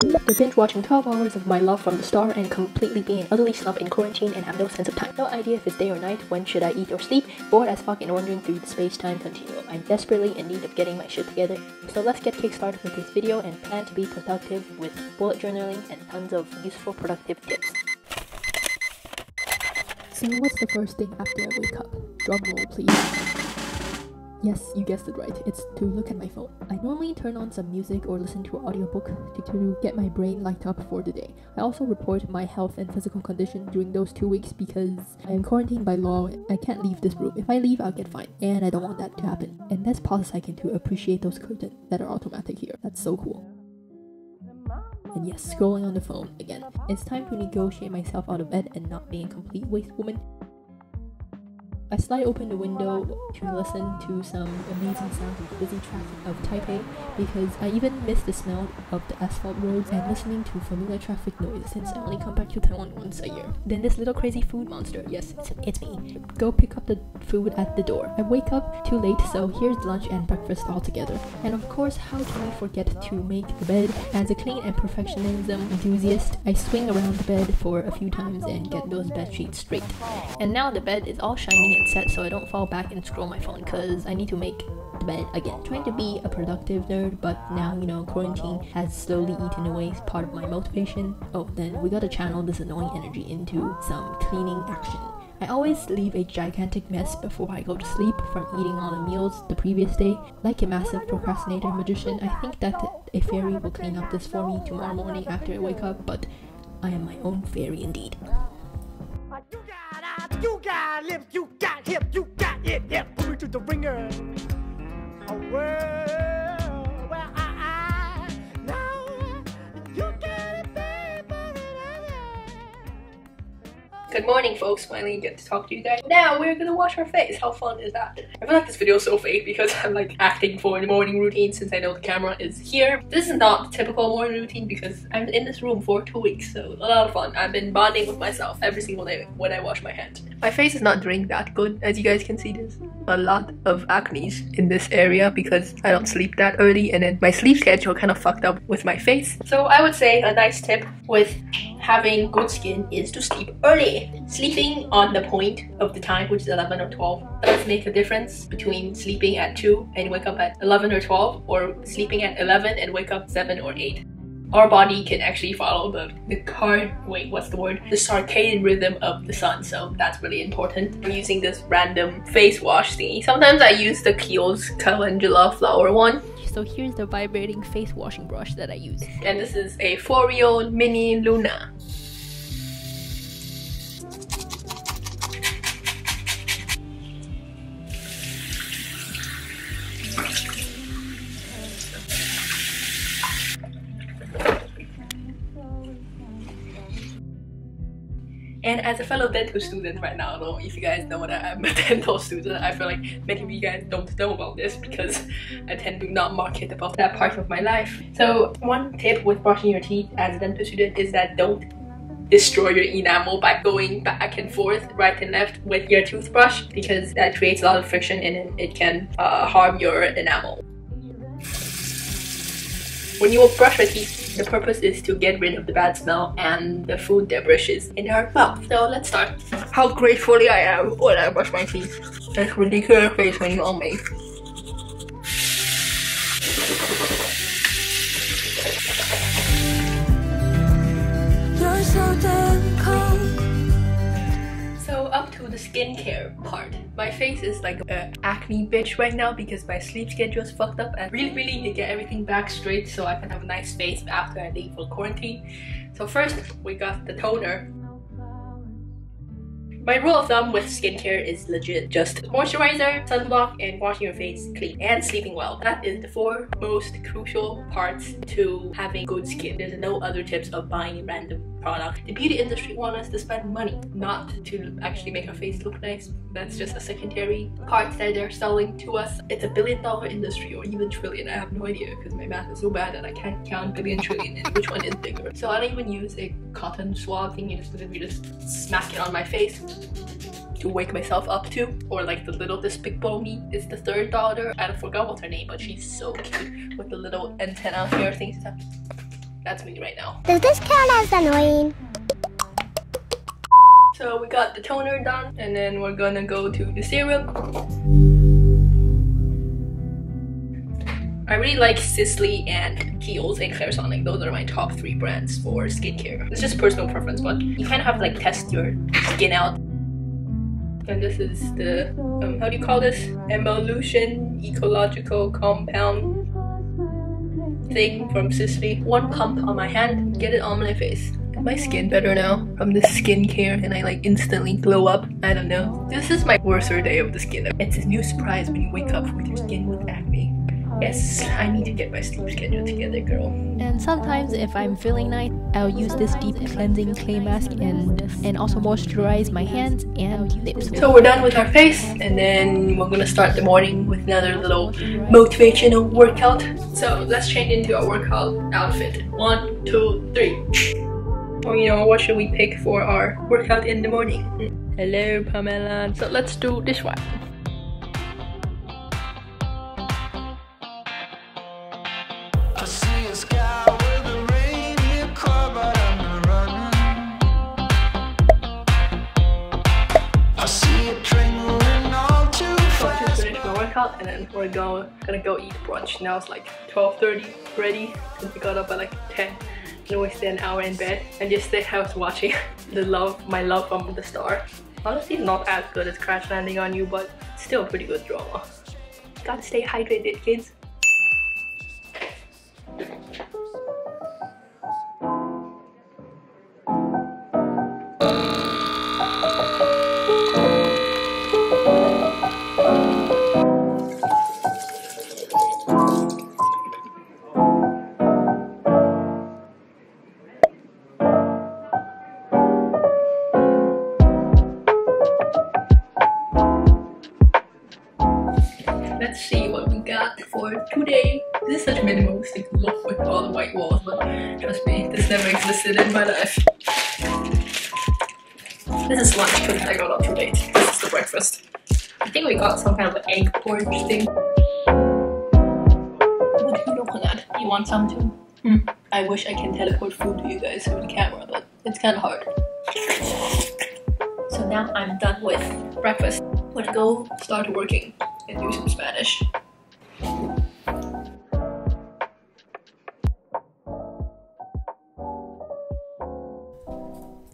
After binge watching 12 hours of My Love from the Star and completely being utterly snubbed in quarantine and have no sense of time. No idea if it's day or night, when should I eat or sleep, bored as fuck and wandering through the space-time continuum. I'm desperately in need of getting my shit together. So let's get kickstarted with this video and plan to be productive with bullet journaling and tons of useful productive tips. So what's the first thing after I wake up? Drum roll please. Yes, you guessed it right. It's to look at my phone. I normally turn on some music or listen to an audiobook to get my brain light up for the day. I also report my health and physical condition during those 2 weeks because I am quarantined by law. I can't leave this room. If I leave, I'll get fined. And I don't want that to happen. And let's pause a second to appreciate those curtains that are automatic here. That's so cool. And yes, scrolling on the phone again. It's time to negotiate myself out of bed and not being a complete waste woman. I slide open the window to listen to some amazing sounds of busy traffic of Taipei because I even miss the smell of the asphalt roads and listening to familiar traffic noise since I only come back to Taiwan once a year. Then this little crazy food monster, yes, it's me, go pick up the food at the door. I wake up too late, so here's lunch and breakfast all together. And of course, how can I forget to make the bed? As a clean and perfectionism enthusiast, I swing around the bed for a few times and get those bed sheets straight. And now the bed is all shiny and set so I don't fall back and scroll my phone because I need to make the bed again. Trying to be a productive nerd, but now, you know, quarantine has slowly eaten away part of my motivation. Oh, then we gotta channel this annoying energy into some cleaning action. I always leave a gigantic mess before I go to sleep from eating all the meals the previous day. Like a massive procrastinator magician, I think that a fairy will clean up this for me tomorrow morning after I wake up, but I am my own fairy indeed. You got lips, you got hip, you got it, yeah, put me to the ringer. A world where I know you got it, baby. Good morning, folks. Finally get to talk to you guys. Now we're gonna wash our face. How fun is that? I feel like this video is so fake because I'm like acting for the morning routine since I know the camera is here. This is not the typical morning routine because I'm in this room for 2 weeks, so a lot of fun. I've been bonding with myself every single day when I wash my hands. My face is not doing that good, as you guys can see. There's a lot of acne in this area because I don't sleep that early, and then my sleep schedule kind of fucked up with my face. So I would say a nice tip with having good skin is to sleep early. Sleeping on the point of the time, which is 11 or 12, does make a difference between sleeping at 2 and wake up at 11 or 12, or sleeping at 11 and wake up 7 or 8. Our body can actually follow the circadian rhythm of the sun, so that's really important. I'm using this random face wash thingy. Sometimes I use the Kiehl's Calendula flower one. So here's the vibrating face washing brush that I use. And this is a Foreo Mini Luna. And as a fellow dental student right now, I don't know if you guys know that I'm a dental student. I feel like many of you guys don't know about this because I tend to not market about that part of my life. So one tip with brushing your teeth as a dental student is that don't destroy your enamel by going back and forth, right and left with your toothbrush, because that creates a lot of friction and it can harm your enamel. When you brush your teeth, the purpose is to get rid of the bad smell and the food debris in our mouth. So let's start. How gratefully I am when I brush my teeth. That's ridiculous face when you on me. You're so damn cold. So up to the skincare part. My face is like an acne bitch right now because my sleep schedule is fucked up and really need to get everything back straight so I can have a nice face after I leave for quarantine. So first we got the toner. My rule of thumb with skincare is legit just moisturizer, sunblock, and washing your face clean and sleeping well. That is the 4 most crucial parts to having good skin. There's no other tips of buying random product. The beauty industry wants us to spend money, not to actually make our face look nice. That's just a secondary part that they're selling to us. It's a $1 billion industry or even trillion. I have no idea because my math is so bad that I can't count billion, trillion, and which one is bigger. So I don't even use a cotton swab thing. You just literally just smack it on my face to wake myself up to, or like the little Despicable Me. It's the third daughter. I forgot what's her name, but she's so cute with the little antenna hair things. That's me right now. Does this count as annoying? So we got the toner done, and then we're gonna go to the serum. I really like Sisley and Kiehl's and Clairsonic. Those are my top 3 brands for skincare. It's just personal preference, but you kind of have to like test your skin out. And this is the, how do you call this? Emulsion ecological compound thing from Sisley. 1 pump on my hand, get it on my face. Is my skin better now from the skincare and I like instantly glow up? I don't know. This is my worst day of the skin. It's a new surprise when you wake up with your skin with acne. Yes, I need to get my sleep schedule together, girl. And sometimes if I'm feeling nice, I'll use this deep cleansing clay mask and also moisturize my hands and lips. So we're done with our face, and then we're gonna start the morning with another little motivational workout. So let's change into our workout outfit. 1, 2, 3. Well, you know, what should we pick for our workout in the morning? Hello, Pamela. So let's do this one. And then we're gonna go eat brunch. Now it's like 12:30 ready, since we got up at like 10 and we stay an hour in bed. And yesterday I was watching my love from the star. Honestly, not as good as Crash Landing on You, but still a pretty good drama. Gotta stay hydrated, kids. Let's see what we got for today. This is such a minimalistic look with all the white walls, but trust me, this never existed in my life. This is lunch because I got up too late. This is the breakfast. I think we got some kind of an egg porridge thing. What are you looking at? You want some too? I wish I can teleport food to you guys through the camera, but it's kind of hard. So now I'm done with breakfast. I'm gonna go start working and do some Spanish.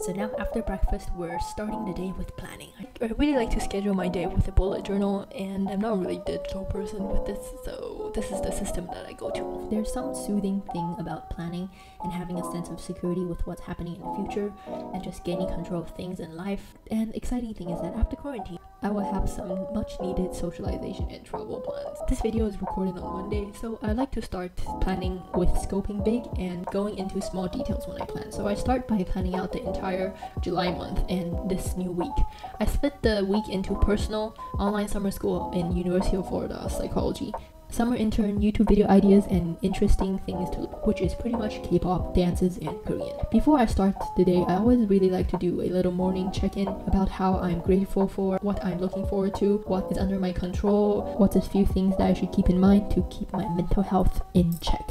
So now after breakfast, we're starting the day with planning. I really like to schedule my day with a bullet journal, and I'm not really a digital person with this, so this is the system that I go to. There's some soothing thing about planning and having a sense of security with what's happening in the future and just gaining control of things in life. And exciting thing is that after quarantine, I will have some much needed socialization and travel plans. This video is recorded on Monday, so I like to start planning with scoping big and going into small details when I plan. So I start by planning out the entire July month and this new week. I split the week into personal, online summer school in University of Florida psychology, summer intern, YouTube video ideas, and interesting things to look, which is pretty much K-pop, dances, and Korean. Before I start the day, I always really like to do a little morning check-in about how I'm grateful for, what I'm looking forward to, what is under my control, what's a few things that I should keep in mind to keep my mental health in check.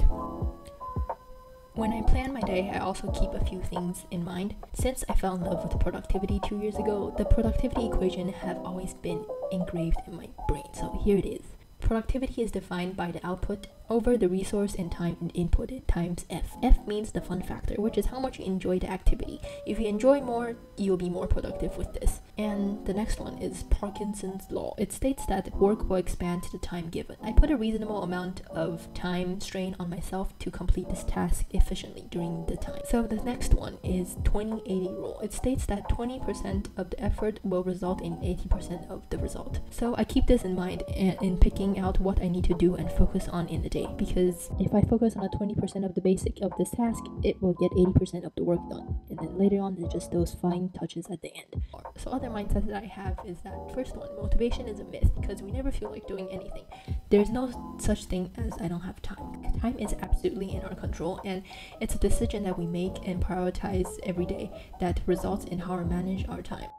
When I plan my day, I also keep a few things in mind. Since I fell in love with productivity 2 years ago, the productivity equation have always been engraved in my brain, so here it is. Productivity is defined by the output over the resource and time inputted times F. F means the fun factor, which is how much you enjoy the activity. If you enjoy more, you'll be more productive with this. And the next one is Parkinson's law. It states that work will expand to the time given. I put a reasonable amount of time strain on myself to complete this task efficiently during the time. So the next one is 20-80 rule. It states that 20% of the effort will result in 80% of the result. So I keep this in mind in picking out what I need to do and focus on in the day, because if I focus on a 20% of the basic of this task, it will get 80% of the work done, and then later on there's just those fine touches at the end. So other mindsets that I have is that first one, motivation is a myth because we never feel like doing anything. There's no such thing as I don't have time. Time is absolutely in our control, and it's a decision that we make and prioritize every day that results in how we manage our time.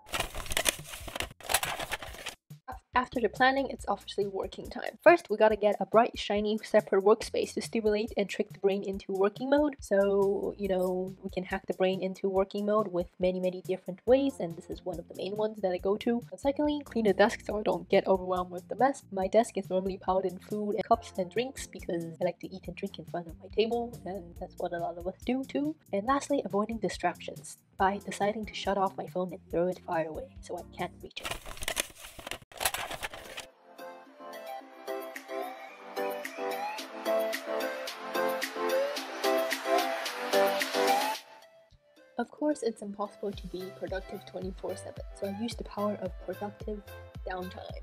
After the planning, it's officially working time. First, we gotta get a bright, shiny, separate workspace to stimulate and trick the brain into working mode. So, we can hack the brain into working mode with many different ways, and this is one of the main ones that I go to. And secondly, clean the desk so I don't get overwhelmed with the mess. My desk is normally piled in food and cups and drinks because I like to eat and drink in front of my table, and that's what a lot of us do too. And lastly, avoiding distractions by deciding to shut off my phone and throw it far away so I can't reach it. Of course, it's impossible to be productive 24/7, so I use the power of productive downtime.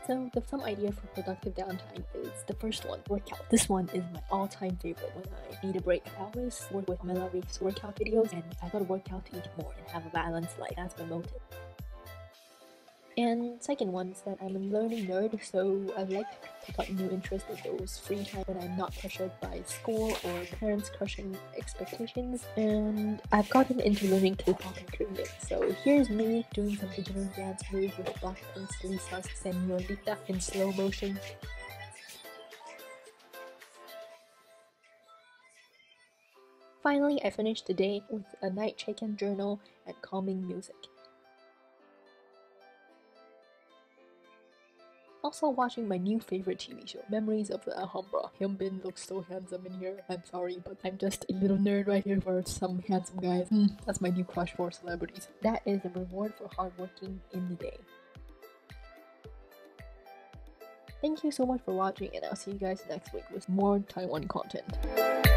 So some idea for productive downtime is the first one, workout. This one is my all-time favorite. When I need a break, I always work with Melari's workout videos, and I gotta work out to eat more and have a balanced life. That's my motive. And second one is that I'm a learning nerd, so I like to pick up new interests in those free time when I'm not pressured by school or parents crushing expectations. And I've gotten into learning K-pop and Korean, so here's me doing some beginner dance moves with Blackpink's Lisa's Señorita in slow motion. Finally, I finished the day with a night check-in journal and calming music. Also watching my new favorite TV show, Memories of the Alhambra. Hyunbin looks so handsome in here. I'm sorry, but I'm just a little nerd right here for some handsome guys. That's my new crush for celebrities. That is the reward for hard working in the day. Thank you so much for watching, and I'll see you guys next week with more Taiwan content.